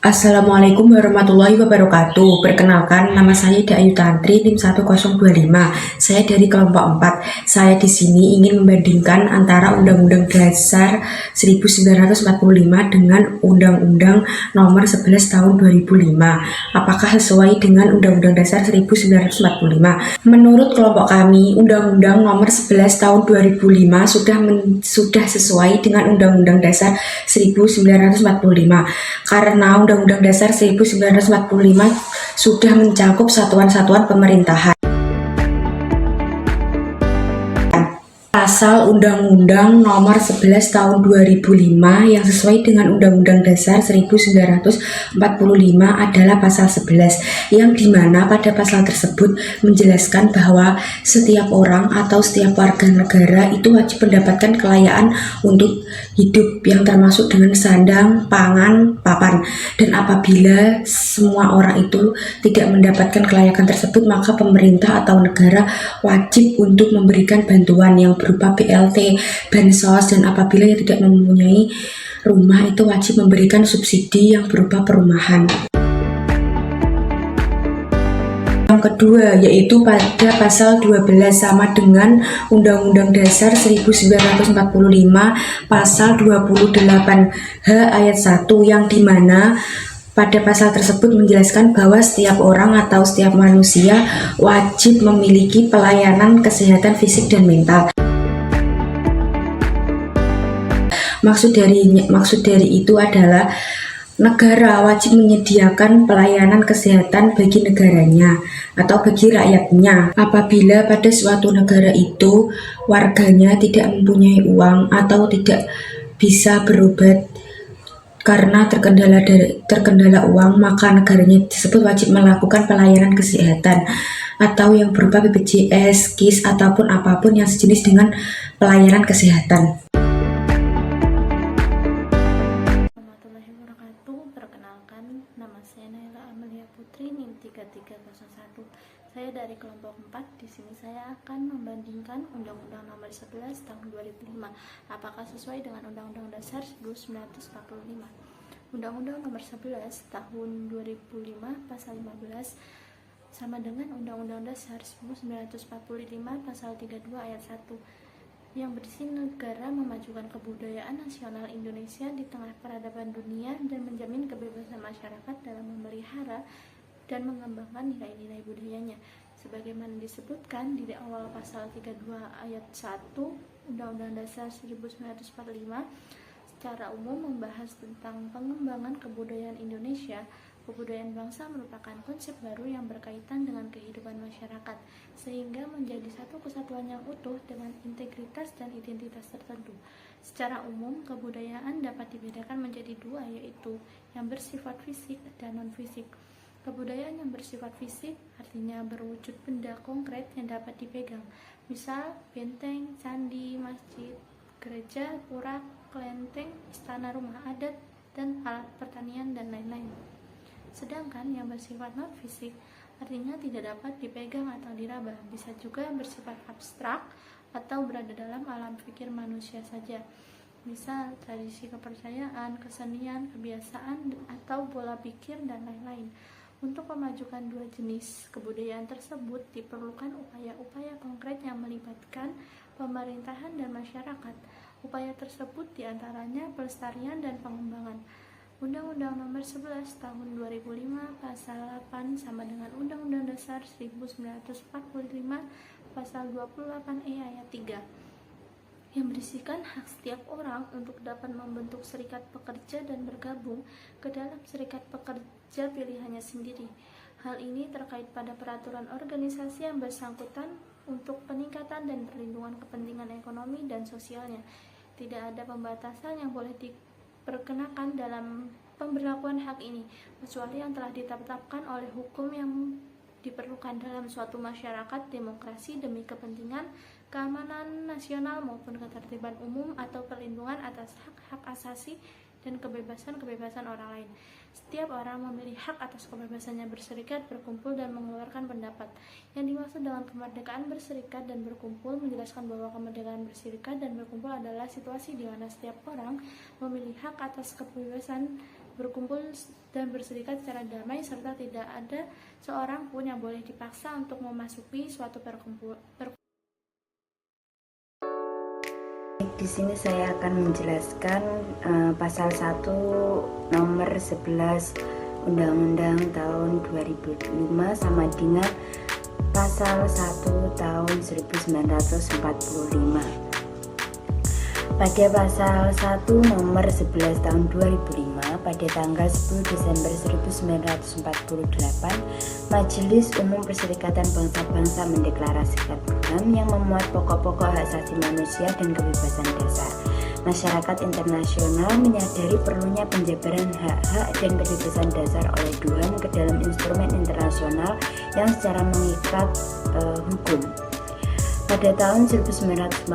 Assalamualaikum warahmatullahi wabarakatuh. Perkenalkan, nama saya Ida Ayu Tantri, NIM 1025. Saya dari kelompok 4. Saya di sini ingin membandingkan antara Undang-Undang Dasar 1945 dengan Undang-Undang Nomor 11 Tahun 2005. Apakah sesuai dengan Undang-Undang Dasar 1945? Menurut kelompok kami, Undang-Undang Nomor 11 Tahun 2005 sudah sesuai dengan Undang-Undang Dasar 1945 karena Undang-Undang Dasar 1945 sudah mencakup satuan-satuan pemerintahan. Pasal Undang-Undang Nomor 11 Tahun 2005 yang sesuai dengan Undang-Undang Dasar 1945 adalah pasal 11, yang dimana pada pasal tersebut menjelaskan bahwa setiap orang atau setiap warga negara itu wajib mendapatkan kelayaan untuk hidup yang termasuk dengan sandang, pangan, papan. Dan apabila semua orang itu tidak mendapatkan kelayakan tersebut, maka pemerintah atau negara wajib untuk memberikan bantuan yang berupa BLT, bansos, dan apabila yang tidak mempunyai rumah itu wajib memberikan subsidi yang berupa perumahan. Yang kedua yaitu pada pasal 12 sama dengan Undang-Undang Dasar 1945 pasal 28H ayat 1, yang dimana pada pasal tersebut menjelaskan bahwa setiap orang atau setiap manusia wajib memiliki pelayanan kesehatan fisik dan mental. Maksud dari itu adalah negara wajib menyediakan pelayanan kesehatan bagi negaranya atau bagi rakyatnya. Apabila pada suatu negara itu warganya tidak mempunyai uang atau tidak bisa berobat karena terkendala uang, maka negaranya tersebut wajib melakukan pelayanan kesehatan atau yang berupa BPJS, KIS, ataupun apapun yang sejenis dengan pelayanan kesehatan. Perkenalkan, nama saya Naila Amelia Putri, NIM 3301. Saya dari kelompok 4. Di sini saya akan membandingkan Undang-Undang Nomor 11 Tahun 2005. Apakah sesuai dengan Undang-Undang Dasar 1945? Undang-Undang Nomor 11 Tahun 2005 Pasal 15 sama dengan Undang-Undang Dasar 1945 Pasal 32 Ayat 1, yang berisi negara memajukan kebudayaan nasional Indonesia di tengah peradaban dunia dan menjamin kebebasan masyarakat dalam memelihara dan mengembangkan nilai-nilai budayanya. Sebagaimana disebutkan di awal pasal 32 ayat 1 Undang-Undang Dasar 1945, secara umum membahas tentang pengembangan kebudayaan Indonesia. Kebudayaan bangsa merupakan konsep baru yang berkaitan dengan kehidupan masyarakat, sehingga menjadi satu kesatuan yang utuh dengan integritas dan identitas tertentu. Secara umum, kebudayaan dapat dibedakan menjadi dua, yaitu yang bersifat fisik dan non-fisik. Kebudayaan yang bersifat fisik artinya berwujud benda konkret yang dapat dipegang, misal benteng, candi, masjid, gereja, pura, kelenteng, istana, rumah adat, dan alat pertanian, dan lain-lain. Sedangkan yang bersifat non-fisik artinya tidak dapat dipegang atau diraba, bisa juga bersifat abstrak atau berada dalam alam pikir manusia saja, misal tradisi kepercayaan, kesenian, kebiasaan, atau pola pikir, dan lain-lain. Untuk memajukan dua jenis kebudayaan tersebut diperlukan upaya-upaya konkret yang melibatkan pemerintahan dan masyarakat. Upaya tersebut diantaranya pelestarian dan pengembangan. Undang-Undang Nomor 11 Tahun 2005 Pasal 8 sama dengan Undang-Undang Dasar 1945 Pasal 28E ayat 3, yang berisikan hak setiap orang untuk dapat membentuk serikat pekerja dan bergabung ke dalam serikat pekerja pilihannya sendiri. Hal ini terkait pada peraturan organisasi yang bersangkutan untuk peningkatan dan perlindungan kepentingan ekonomi dan sosialnya. Tidak ada pembatasan yang boleh diperkenakan dalam pemberlakuan hak ini, kecuali yang telah ditetapkan oleh hukum yang diperlukan dalam suatu masyarakat demokrasi demi kepentingan keamanan nasional maupun ketertiban umum atau perlindungan atas hak-hak asasi dan kebebasan-kebebasan orang lain. Setiap orang memiliki hak atas kebebasannya berserikat, berkumpul, dan mengeluarkan pendapat. Yang dimaksud dengan kemerdekaan berserikat dan berkumpul menjelaskan bahwa kemerdekaan berserikat dan berkumpul adalah situasi di mana setiap orang memiliki hak atas kebebasan berkumpul dan berserikat secara damai, serta tidak ada seorang pun yang boleh dipaksa untuk memasuki suatu perkumpulan. Di sini saya akan menjelaskan pasal 1 nomor 11 Undang-Undang tahun 2005 sama dengan pasal 1 tahun 1945. Pada pasal 1 nomor 11 tahun 2005, pada tanggal 10 Desember 1948, Majelis Umum Perserikatan Bangsa-Bangsa mendeklarasikan program yang memuat pokok-pokok hak asasi manusia dan kebebasan dasar. Masyarakat internasional menyadari perlunya penjabaran hak-hak dan kebebasan dasar oleh Tuhan ke dalam instrumen internasional yang secara mengikat hukum. Pada tahun 1951,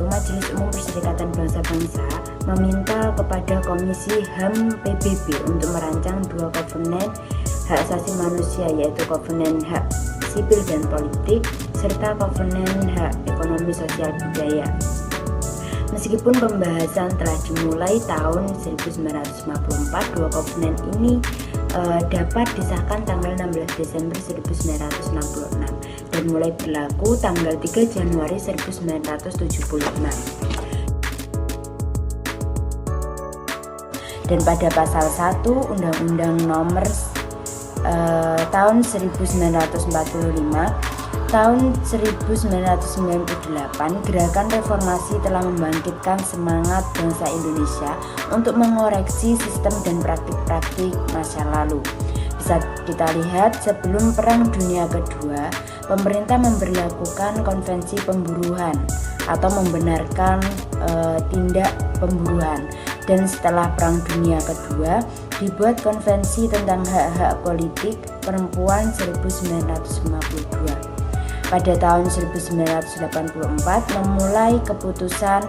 Majelis Umum Perserikatan Bangsa-Bangsa meminta kepada Komisi HAM PBB untuk merancang 2 kovenan hak asasi manusia, yaitu kovenan hak sipil dan politik serta kovenan hak ekonomi sosial budaya. Meskipun pembahasan telah dimulai tahun 1954, 2 kovenan ini dapat disahkan tanggal 16 Desember 1966 dan mulai berlaku tanggal 3 Januari 1976. Dan pada pasal 1 Undang-Undang nomor tahun 1945 tahun 1998, Gerakan Reformasi telah membangkitkan semangat bangsa Indonesia untuk mengoreksi sistem dan praktik-praktik masa lalu. Bisa kita lihat, sebelum Perang Dunia Kedua, pemerintah memberlakukan konvensi pemburuan atau membenarkan tindak pemburuan. Dan setelah Perang Dunia Kedua, dibuat konvensi tentang hak-hak politik perempuan 1952. Pada tahun 1984 memulai keputusan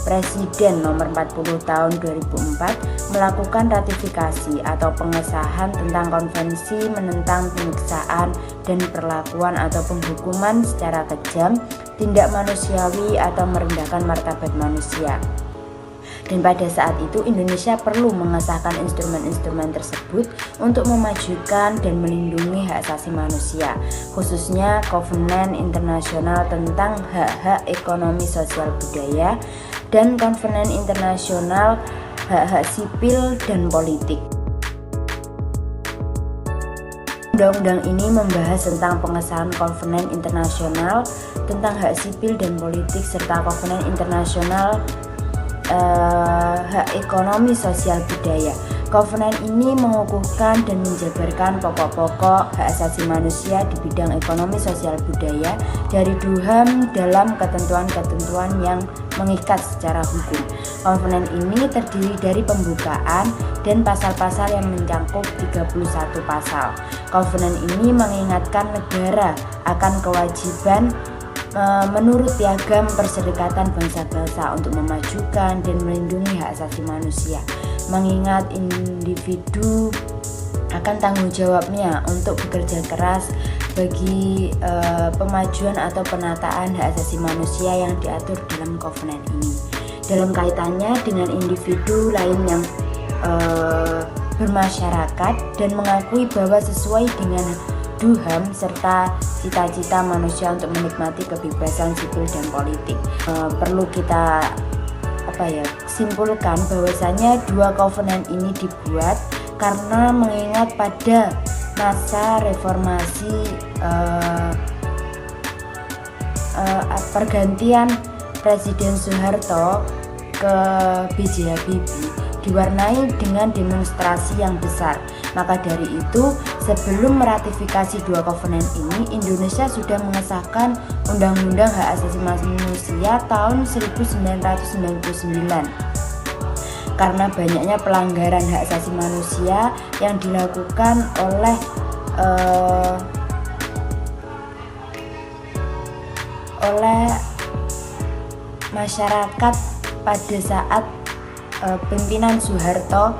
Presiden nomor 40 tahun 2004 melakukan ratifikasi atau pengesahan tentang konvensi menentang penyiksaan dan perlakuan atau penghukuman secara kejam, tindak manusiawi atau merendahkan martabat manusia. Dan pada saat itu Indonesia perlu mengesahkan instrumen-instrumen tersebut untuk memajukan dan melindungi hak asasi manusia, khususnya Kovenan Internasional tentang Hak-Hak Ekonomi Sosial Budaya dan Kovenan Internasional Hak-Hak Sipil dan Politik. Undang-undang ini membahas tentang pengesahan Kovenan Internasional tentang hak sipil dan politik serta Kovenan Internasional Hak Ekonomi Sosial Budaya. Kovenan ini mengukuhkan dan menjabarkan pokok-pokok hak asasi manusia di bidang ekonomi sosial budaya dari DUHAM dalam ketentuan-ketentuan yang mengikat secara hukum. Kovenan ini terdiri dari pembukaan dan pasal-pasal yang mencakup 31 pasal. Kovenan ini mengingatkan negara akan kewajiban menurut piagam Perserikatan Bangsa-Bangsa untuk memajukan dan melindungi hak asasi manusia, mengingat individu akan tanggung jawabnya untuk bekerja keras bagi pemajuan atau penataan hak asasi manusia yang diatur dalam kovenan ini. Dalam kaitannya dengan individu lain yang bermasyarakat dan mengakui bahwa sesuai dengan DUHAM serta cita-cita manusia untuk menikmati kebebasan sipil dan politik. Perlu kita simpulkan bahwasanya 2 kovenan ini dibuat karena mengingat pada masa reformasi pergantian Presiden Soeharto ke B.J. Habibie diwarnai dengan demonstrasi yang besar. Maka dari itu, sebelum meratifikasi 2 kovenan ini, Indonesia sudah mengesahkan Undang-Undang Hak Asasi Manusia tahun 1999. Karena banyaknya pelanggaran hak asasi manusia yang dilakukan oleh masyarakat pada saat pimpinan Soeharto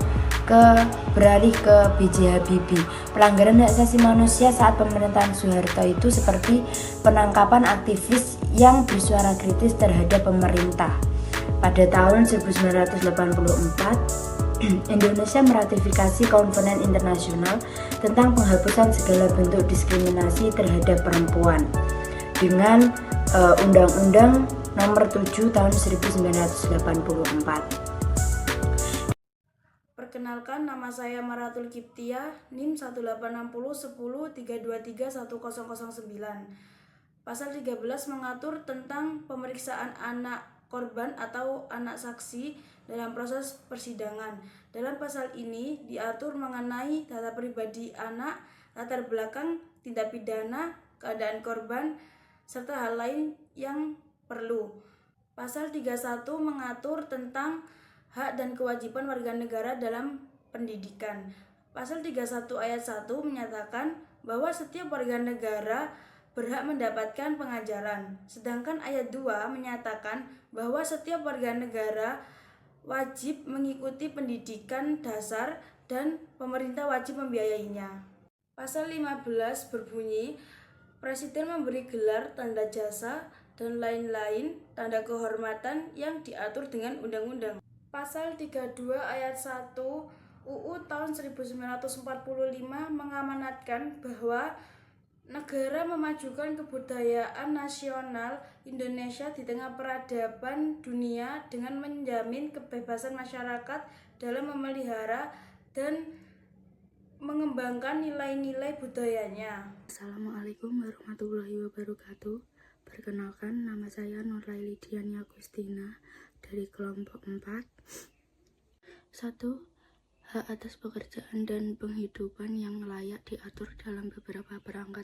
beralih ke B.J. Habibie. Pelanggaran hak asasi manusia saat pemerintahan Soeharto itu seperti penangkapan aktivis yang bersuara kritis terhadap pemerintah. Pada tahun 1984, Indonesia meratifikasi Konvenen Internasional tentang penghapusan segala bentuk diskriminasi terhadap perempuan dengan Undang-Undang Nomor 7 Tahun 1984. Perkenalkan, nama saya Maratul Kiptia, NIM 1860103231009. Pasal 13 mengatur tentang pemeriksaan anak korban atau anak saksi dalam proses persidangan. Dalam pasal ini diatur mengenai data pribadi anak, latar belakang, tindak pidana, keadaan korban, serta hal lain yang perlu. Pasal 31 mengatur tentang hak dan kewajiban warga negara dalam pendidikan. Pasal 31 ayat 1 menyatakan bahwa setiap warga negara berhak mendapatkan pengajaran. Sedangkan ayat 2 menyatakan bahwa setiap warga negara wajib mengikuti pendidikan dasar dan pemerintah wajib membiayainya. Pasal 15 berbunyi, Presiden memberi gelar, tanda jasa, dan lain-lain tanda kehormatan yang diatur dengan undang-undang. Pasal 32 ayat 1 UU tahun 1945 mengamanatkan bahwa negara memajukan kebudayaan nasional Indonesia di tengah peradaban dunia dengan menjamin kebebasan masyarakat dalam memelihara dan mengembangkan nilai-nilai budayanya. Assalamualaikum warahmatullahi wabarakatuh. Perkenalkan, nama saya Nurlaili Diania Agustina dari kelompok 4. 1. Hak atas pekerjaan dan penghidupan yang layak diatur dalam beberapa perangkat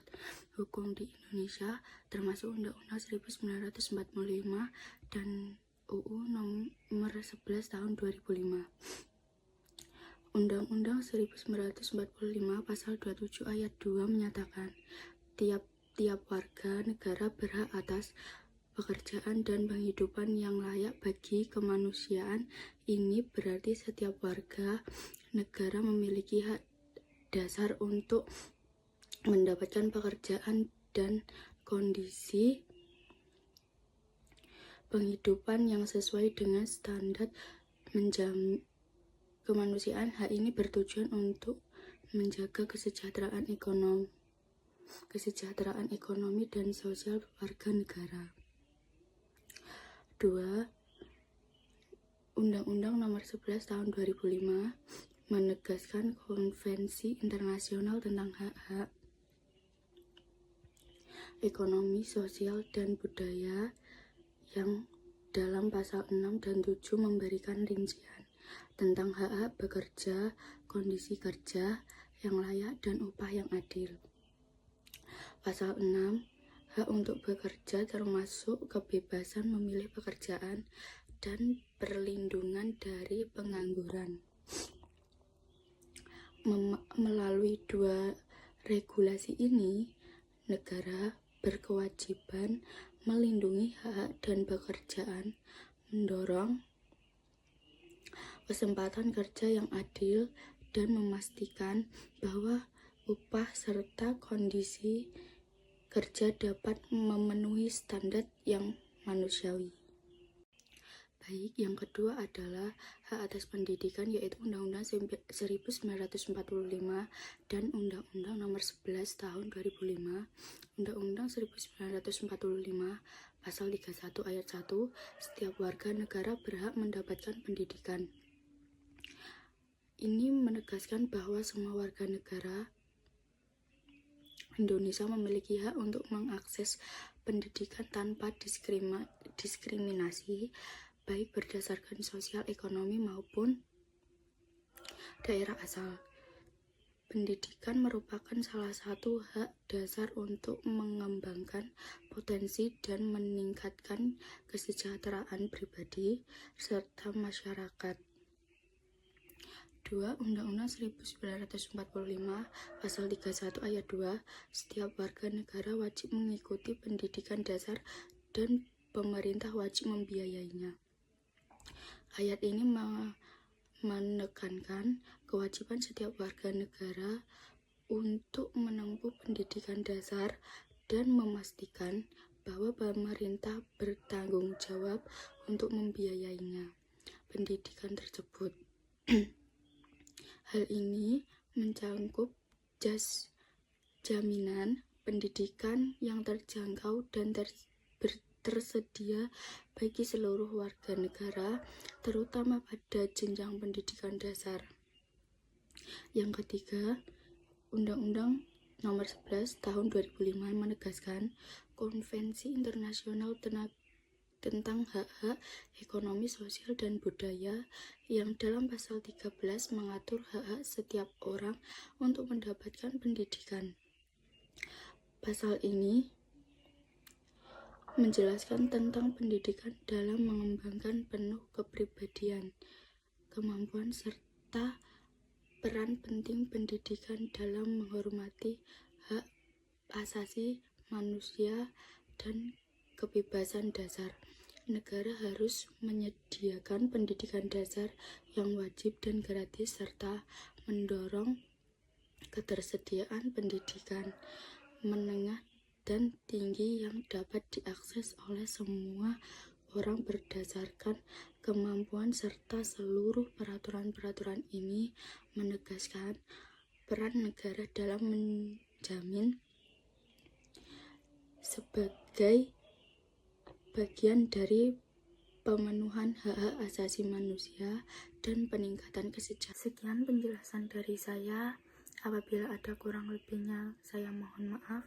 hukum di Indonesia, termasuk Undang-Undang 1945 dan UU Nomor 11 Tahun 2005. Undang-Undang 1945 Pasal 27 Ayat 2 menyatakan tiap warga negara berhak atas pekerjaan dan penghidupan yang layak bagi kemanusiaan. Ini berarti setiap warga negara memiliki hak dasar untuk mendapatkan pekerjaan dan kondisi penghidupan yang sesuai dengan standar menjamin kemanusiaan. Hak ini bertujuan untuk menjaga kesejahteraan ekonomi dan sosial warga negara. 2. Undang-Undang Nomor 11 Tahun 2005 menegaskan Konvensi Internasional tentang Hak-Hak Ekonomi, Sosial, dan Budaya yang dalam pasal 6 dan 7 memberikan rincian tentang hak-hak bekerja, kondisi kerja yang layak, dan upah yang adil. Pasal 6, hak untuk bekerja termasuk kebebasan memilih pekerjaan dan perlindungan dari pengangguran. Melalui 2 regulasi ini, negara berkewajiban melindungi hak dan pekerjaan, mendorong kesempatan kerja yang adil, dan memastikan bahwa upah serta kondisi kerja dapat memenuhi standar yang manusiawi. Baik, yang kedua adalah hak atas pendidikan, yaitu Undang-Undang 1945 dan Undang-Undang Nomor 11 Tahun 2005. Undang-Undang 1945 Pasal 31 Ayat 1, setiap warga negara berhak mendapatkan pendidikan. Ini menegaskan bahwa semua warga negara Indonesia memiliki hak untuk mengakses pendidikan tanpa diskriminasi, baik berdasarkan sosial, ekonomi, maupun daerah asal. Pendidikan merupakan salah satu hak dasar untuk mengembangkan potensi dan meningkatkan kesejahteraan pribadi serta masyarakat. 2. Undang-Undang 1945 Pasal 31 Ayat 2, setiap warga negara wajib mengikuti pendidikan dasar dan pemerintah wajib membiayainya. Ayat ini menekankan kewajiban setiap warga negara untuk menempuh pendidikan dasar dan memastikan bahwa pemerintah bertanggung jawab untuk membiayainya pendidikan tersebut. Hal ini mencangkup jaminan pendidikan yang terjangkau dan tersedia bagi seluruh warga negara, terutama pada jenjang pendidikan dasar. Yang ketiga, Undang-Undang Nomor 11 Tahun 2005 menegaskan Konvensi Internasional tentang Hak-Hak Ekonomi, Sosial, dan Budaya yang dalam pasal 13 mengatur hak-hak setiap orang untuk mendapatkan pendidikan. Pasal ini menjelaskan tentang pendidikan dalam mengembangkan penuh kepribadian, kemampuan, serta peran penting pendidikan dalam menghormati hak asasi manusia dan kebebasan dasar. Negara harus menyediakan pendidikan dasar yang wajib dan gratis serta mendorong ketersediaan pendidikan menengah dan tinggi yang dapat diakses oleh semua orang berdasarkan kemampuan, serta seluruh peraturan-peraturan ini menegaskan peran negara dalam menjamin sebagai bagian dari pemenuhan hak-hak asasi manusia dan peningkatan kesejahteraan. Sekian penjelasan dari saya. Apabila ada kurang lebihnya, saya mohon maaf.